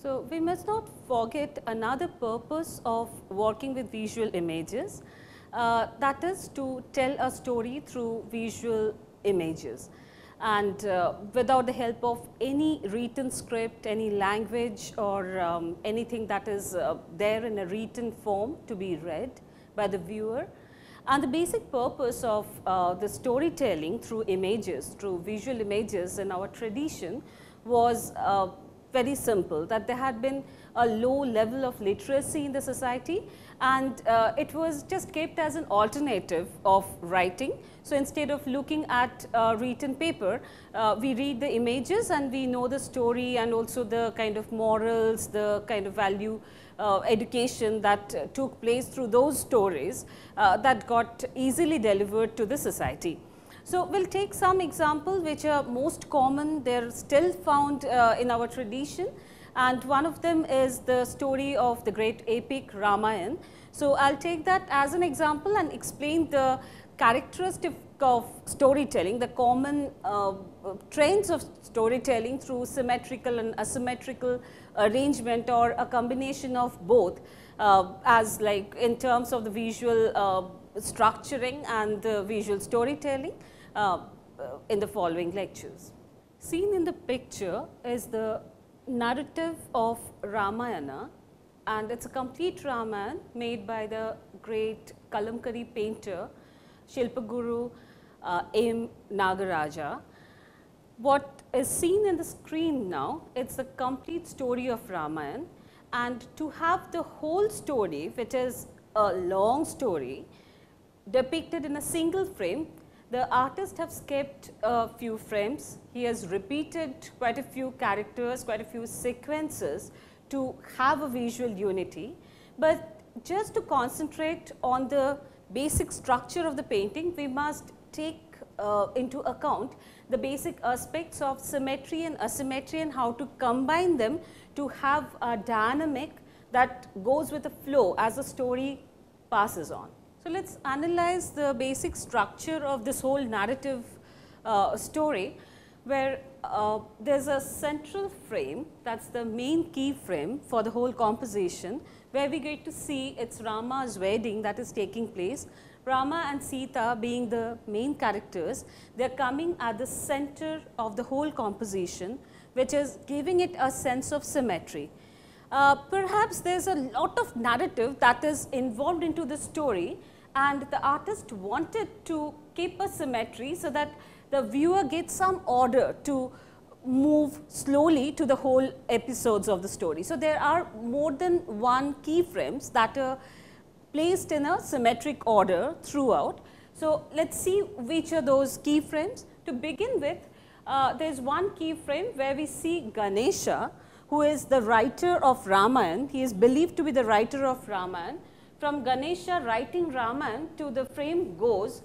So, we must not forget another purpose of working with visual images, that is to tell a story through visual images, and without the help of any written script, any language or anything that is there in a written form to be read by the viewer. And the basic purpose of the storytelling through images, through visual images in our tradition was very simple, that there had been a low level of literacy in the society, and it was just kept as an alternative of writing. So, instead of looking at written paper, we read the images and we know the story and also the kind of morals, the kind of value education that took place through those stories that got easily delivered to the society. So, we will take some examples which are most common, they are still found in our tradition, and one of them is the story of the great epic Ramayana. So, I will take that as an example and explain the characteristic of storytelling, the common trends of storytelling through symmetrical and asymmetrical arrangement or a combination of both, as like in terms of the visual structuring and the visual storytelling in the following lectures. Seen in the picture is the narrative of Ramayana, and it is a complete Ramayana made by the great Kalamkari painter Shilpaguru M. Nagaraja. What is seen in the screen now, it is the complete story of Ramayana, and to have the whole story, which is a long story, depicted in a single frame, the artist has kept a few frames. He has repeated quite a few characters, quite a few sequences to have a visual unity, but just to concentrate on the basic structure of the painting, we must take into account the basic aspects of symmetry and asymmetry and how to combine them to have a dynamic that goes with the flow as the story passes on. So, let us analyze the basic structure of this whole narrative story, where there is a central frame, that is the main key frame for the whole composition, where we get to see it is Rama's wedding that is taking place. Rama and Sita being the main characters, they are coming at the center of the whole composition, which is giving it a sense of symmetry. Perhaps there is a lot of narrative that is involved into the story, and the artist wanted to keep a symmetry so that the viewer gets some order to move slowly to the whole episodes of the story. So, there are more than one key frames that are placed in a symmetric order throughout. So, let us see which are those key frames. To begin with, there is one key frame where we see Ganesha, who is the writer of Ramayana. He is believed to be the writer of Ramayana. From Ganesha writing Ramayana to the frame goes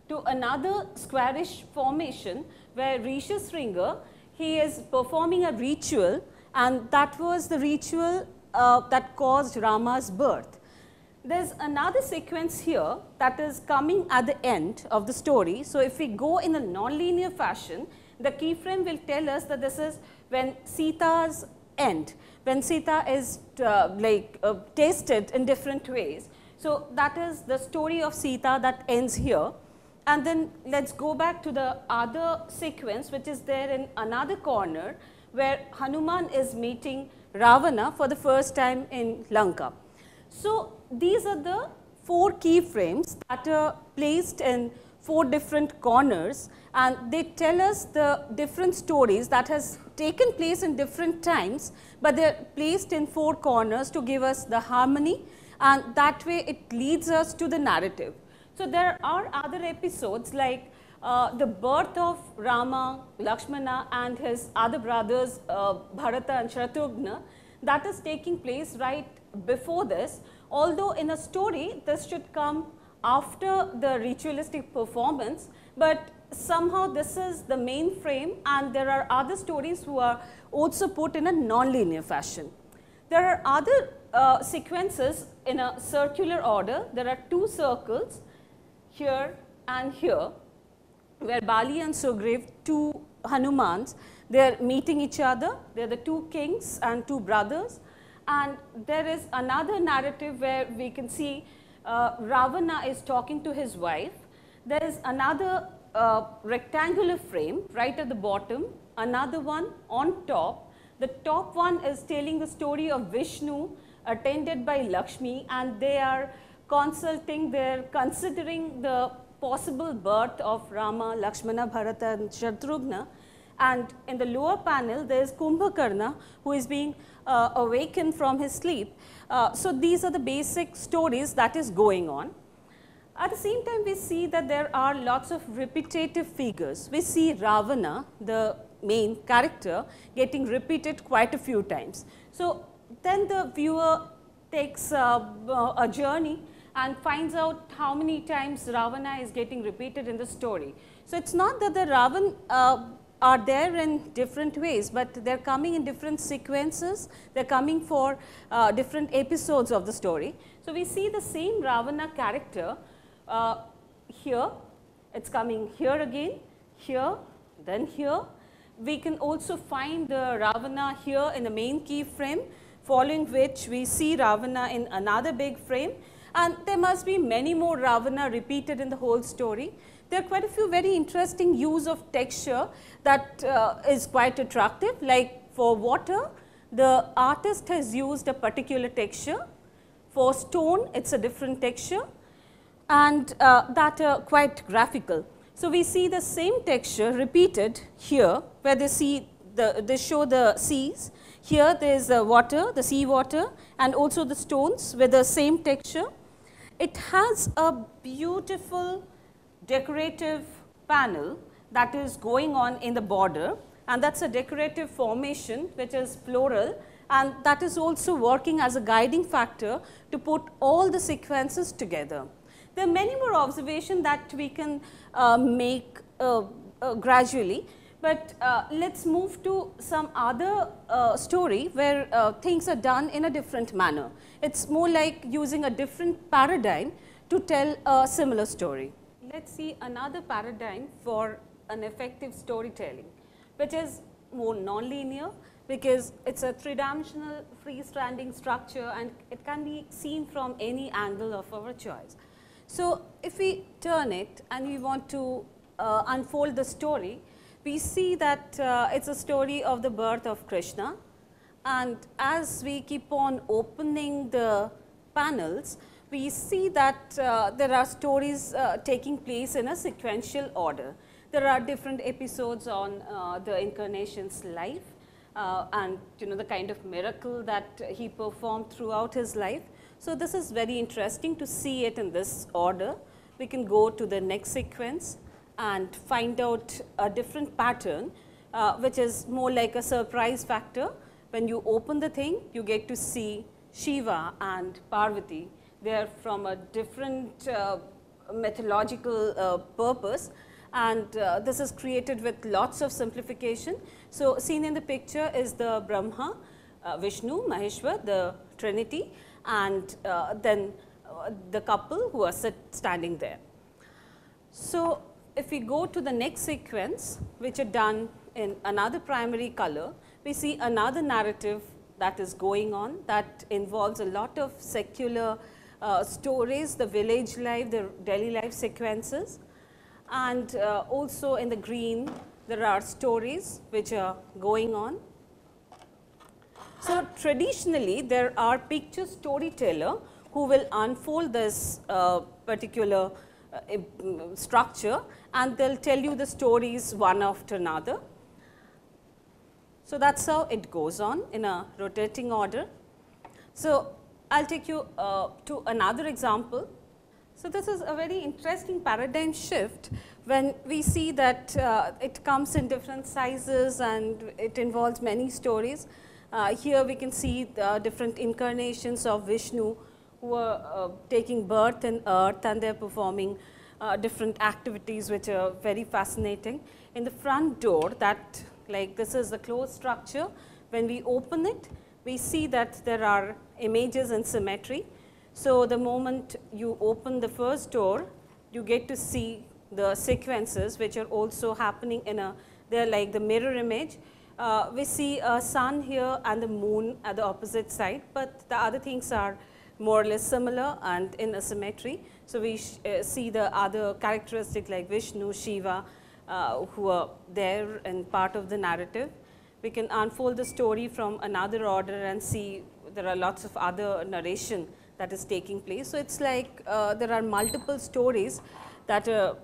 to another squarish formation where Rishasringa, he is performing a ritual, and that was the ritual that caused Rama's birth. There is another sequence here that is coming at the end of the story. So, if we go in a non-linear fashion, the key frame will tell us that this is when Sita's end, when Sita is tasted in different ways. So, that is the story of Sita that ends here. And then let us go back to the other sequence, which is there in another corner, where Hanuman is meeting Ravana for the first time in Lanka. So, these are the 4 key frames that are placed in 4 different corners, and they tell us the different stories that has taken place in different times, but they are placed in 4 corners to give us the harmony, and that way it leads us to the narrative. So, there are other episodes like the birth of Rama, Lakshmana and his other brothers Bharata and Shatrughna, that is taking place right before this, although in a story this should come after the ritualistic performance, but somehow this is the main frame, and there are other stories who are also put in a non-linear fashion. There are other sequences in a circular order. There are 2 circles here and here, where Bali and Sugriv, 2 Hanumans, They are meeting each other. They are the two kings and two brothers. And there is another narrative where we can see Ravana is talking to his wife. There is another rectangular frame right at the bottom, another one on top. The top one is telling the story of Vishnu attended by Lakshmi, and they are consulting, they are considering the possible birth of Rama, Lakshmana, Bharata and Shatrugna. And in the lower panel there is Kumbhakarna, who is being awakened from his sleep. So these are the basic stories that is going on. At the same time, we see that there are lots of repetitive figures. We see Ravana, the main character, getting repeated quite a few times. So then the viewer takes a journey and finds out how many times Ravana is getting repeated in the story. So it's not that the Ravan are there in different ways, but they are coming in different sequences, they are coming for different episodes of the story. So we see the same Ravana character here, it is coming here again, here, then here. We can also find the Ravana here in the main key frame, following which we see Ravana in another big frame, and there must be many more Ravana repeated in the whole story. There are quite a few very interesting use of texture that is quite attractive, like for water, the artist has used a particular texture. For stone, it is a different texture, and that are quite graphical. So we see the same texture repeated here, where they show the seas. Here there is the water, the sea water, and also the stones with the same texture. It has a beautiful decorative panel that is going on in the border, and that is a decorative formation which is floral, and that is also working as a guiding factor to put all the sequences together. There are many more observations that we can make gradually, but let us move to some other story where things are done in a different manner. It is more like using a different paradigm to tell a similar story. Let us see another paradigm for an effective storytelling, which is more non-linear, because it is a three-dimensional freestanding structure and it can be seen from any angle of our choice. So if we turn it and we want to unfold the story, we see that it is a story of the birth of Krishna, and as we keep on opening the panels, we see that there are stories taking place in a sequential order. There are different episodes on the incarnation's life and the kind of miracle that he performed throughout his life. So this is very interesting to see it in this order. We can go to the next sequence and find out a different pattern, which is more like a surprise factor. When you open the thing, you get to see Shiva and Parvati. They are from a different mythological purpose, and this is created with lots of simplification. So seen in the picture is the Brahma, Vishnu, Maheshwar, the Trinity, and then the couple who are standing there. So if we go to the next sequence, which are done in another primary color, we see another narrative that is going on that involves a lot of secular stories, the village life, the daily life sequences, and also in the green there are stories which are going on. So traditionally there are picture storyteller who will unfold this particular structure, and they will tell you the stories one after another. So that is how it goes on in a rotating order. So I will take you to another example. So this is a very interesting paradigm shift when we see that it comes in different sizes and it involves many stories. Here we can see the different incarnations of Vishnu who are taking birth in earth, and they are performing different activities which are very fascinating. In the front door, that like this is the closed structure. When we open it, we see that there are images in symmetry. So the moment you open the first door, you get to see the sequences which are also happening in a, they are like the mirror image. We see a sun here and the moon at the opposite side, but the other things are more or less similar and in a symmetry. So, we see the other characteristic like Vishnu, Shiva, who are there in part of the narrative. We can unfold the story from another order and see there are lots of other narration that is taking place. So, it is like there are multiple stories that are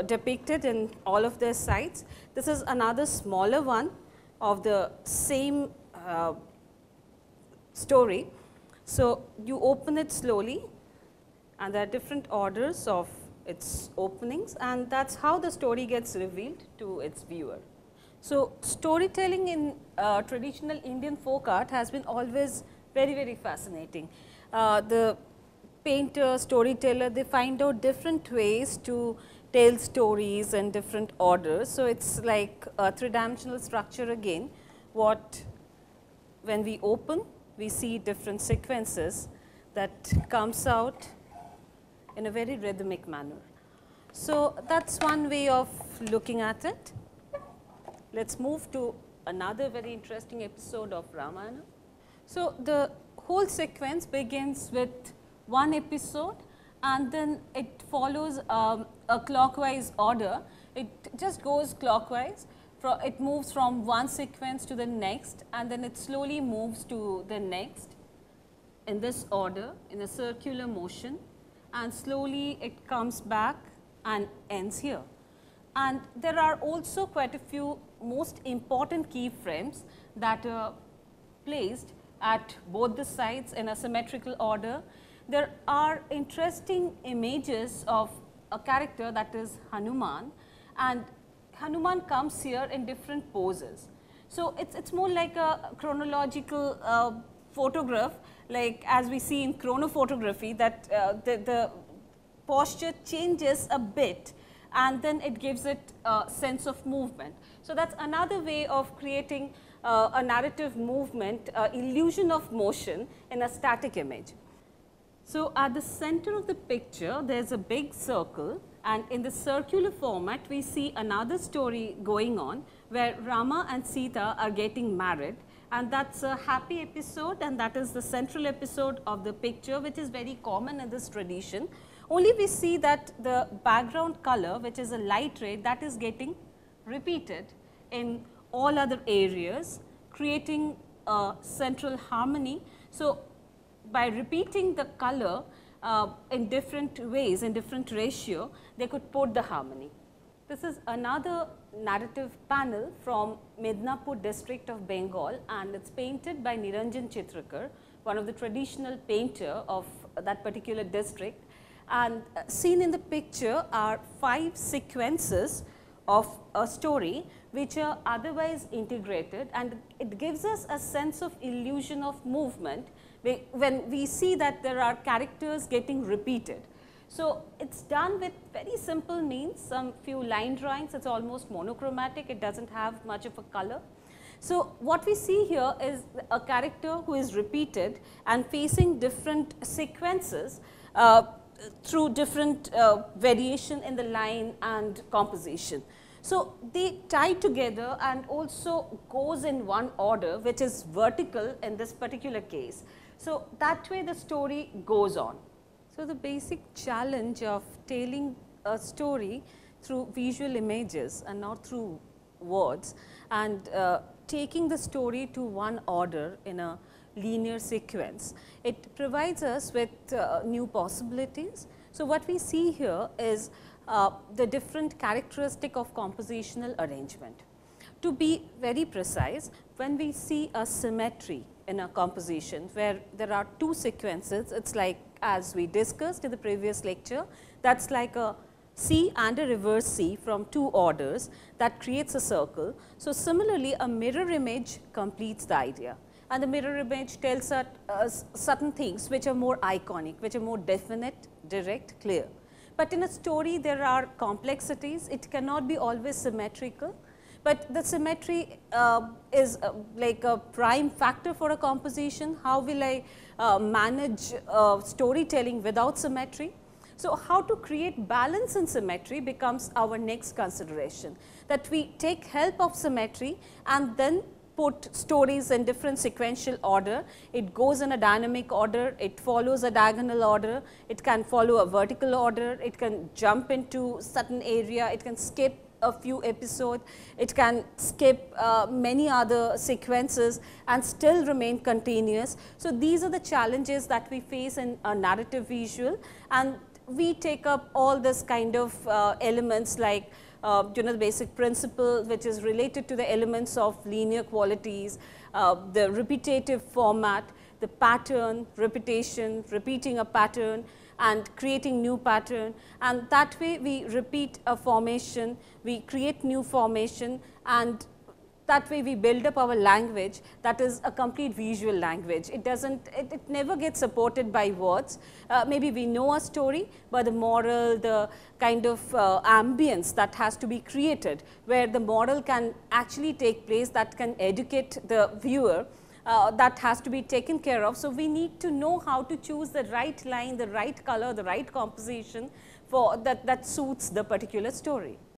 depicted in all of their sides. This is another smaller one of the same story. So, you open it slowly and there are different orders of its openings, and that is how the story gets revealed to its viewer. So, storytelling in traditional Indian folk art has been always very fascinating. The painter, storyteller, they find out different ways to tell stories in different orders. So, it is like a three-dimensional structure again. What when we open, we see different sequences that comes out in a very rhythmic manner. So, that is one way of looking at it. Let us move to another very interesting episode of Ramayana. So, the whole sequence begins with one episode and then it follows a clockwise order. It just goes clockwise, it moves from one sequence to the next and then it slowly moves to the next in this order in a circular motion, and slowly it comes back and ends here. And there are also quite a few most important keyframes that are placed at both the sides in a symmetrical order. There are interesting images of a character that is Hanuman, and Hanuman comes here in different poses. So, it is more like a chronological photograph, like as we see in chronophotography, that the posture changes a bit and then it gives it a sense of movement. So, that is another way of creating a narrative movement, illusion of motion in a static image. So, at the center of the picture there is a big circle, and in the circular format we see another story going on where Rama and Sita are getting married, and that is a happy episode, and that is the central episode of the picture, which is very common in this tradition. Only we see that the background color, which is a light red, that is getting repeated in all other areas, creating a central harmony. So, by repeating the color in different ways, in different ratio, they could put the harmony. This is another narrative panel from Midnapur district of Bengal, and it is painted by Niranjan Chitrakar, one of the traditional painter of that particular district. And seen in the picture are 5 sequences of a story which are otherwise integrated, and it gives us a sense of illusion of movement when we see that there are characters getting repeated. So, it is done with very simple means, some few line drawings, it is almost monochromatic, it does not have much of a color. So, what we see here is a character who is repeated and facing different sequences through different variation in the line and composition. So, they tie together and also goes in one order, which is vertical in this particular case. So, that way the story goes on. So, the basic challenge of telling a story through visual images and not through words, and taking the story to one order in a linear sequence, it provides us with new possibilities. So, what we see here is the different characteristic of compositional arrangement. To be very precise, when we see a symmetry in a composition where there are 2 sequences, it is like as we discussed in the previous lecture, that is like a C and a reverse C from 2 orders that creates a circle. So, similarly a mirror image completes the idea, and the mirror image tells us certain things which are more iconic, which are more definite, direct, clear. But in a story there are complexities, it cannot be always symmetrical, but the symmetry is like a prime factor for a composition. How will I manage storytelling without symmetry? So, how to create balance and symmetry becomes our next consideration, that we take help of symmetry and then put stories in different sequential order. It goes in a dynamic order, it follows a diagonal order, it can follow a vertical order, it can jump into certain area, it can skip a few episodes, it can skip many other sequences and still remain continuous. So, these are the challenges that we face in a narrative visual, and we take up all this kind of elements like the basic principle which is related to the elements of linear qualities, the repetitive format, the pattern, repetition, repeating a pattern and creating new pattern, and that way we repeat a formation, we create new formation, and that way we build up our language that is a complete visual language. It doesn't, it never gets supported by words. Maybe we know a story, but the moral, the kind of ambience that has to be created, where the moral can actually take place, that can educate the viewer, that has to be taken care of. So, we need to know how to choose the right line, the right color, the right composition for that suits the particular story.